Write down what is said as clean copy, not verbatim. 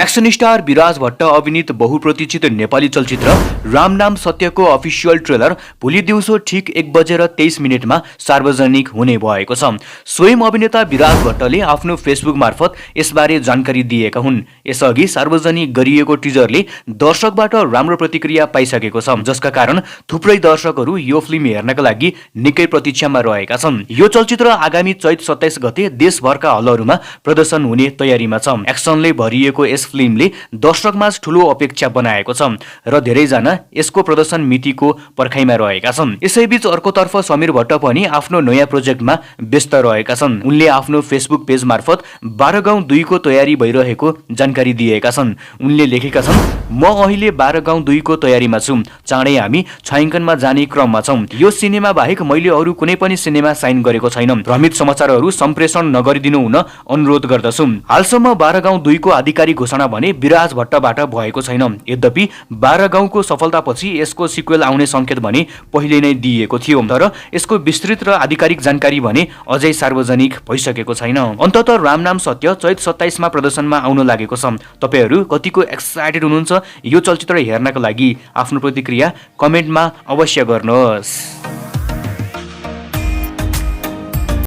Action star विराज भट्ट अभिनीत बहुप्रतीक्षित नेपाली चलचित्र राम नाम सत्यको अफिसियल ट्रेलर भोलि दिउँसो ठिक 1:23 सार्वजनिक हुने भएको छ। स्वयं अभिनेता विराज भट्टले आफ्नो फेसबुक मार्फत यसबारे जानकारी दिएका हुन्। यसअघि सार्वजनिक गरिएको टिजरले दर्शकबाट राम्रो प्रतिक्रिया पाइसकेको छ, जसका कारण थुप्रै दर्शकहरू यो फिल्म हेर्नका लागि निकै प्रतीक्षामा रहेका छन्। यो चलचित्र आगामी चैत 27 गते देशभरका हलहरूमा प्रदर्शन हुने तयारीमा छ। एक्सनले भरिएको यस फिल्मले दर्शकमा ठूलो अपेक्षा बनाएको छ र धेरैजना यसको प्रदर्शन मितिको पर्खाइमा रहेका छन्। यसैबीच अर्कोतर्फ समीर भट्ट पनि आफ्नो नयाँ प्रोजेक्टमा व्यस्त रहेका छन्। उनले आफ्नो फेसबुक पेज मार्फत 12 गाउँ 2 को तयारी भइरहेको जानकारी दिएका छन्। उनले लेखेका छन्, म अहिले 12 गाउँ 2 को तयारीमा छु। चाँडै हामी छायाङ्कनमा जाने क्रममा छौं। यो सिनेमा बाहेक मैले अरू कुनै पनि सिनेमा साइन गरेको छैन। भ्रमित समाचारहरू सम्प्रेषण नगरिदिनु हुन अनुरोध गर्दछु। हालसम्म 12 गाउँ 2 को आधिकारिक घोषणा भने विराज भट्टबाट भएको छैन। यद्यपि 12 गाउँको सफलतापछि यसको सिक्वेल आउने संकेत भने पहिले नै दिएको थियो, तर यसको विस्तृत र आधिकारिक जानकारी भने अझै सार्वजनिक भइसकेको छैन। अन्ततः राम नाम सत्य चैत 27 मा प्रदर्शनमा आउन लागेको छ। तपाईहरू कतिको एक्साइटेड हुनुहुन्छ यो चलचित्र हेर्नका लागि? आफ्नो प्रतिक्रिया कमेन्टमा अवश्य गर्नुहोस्।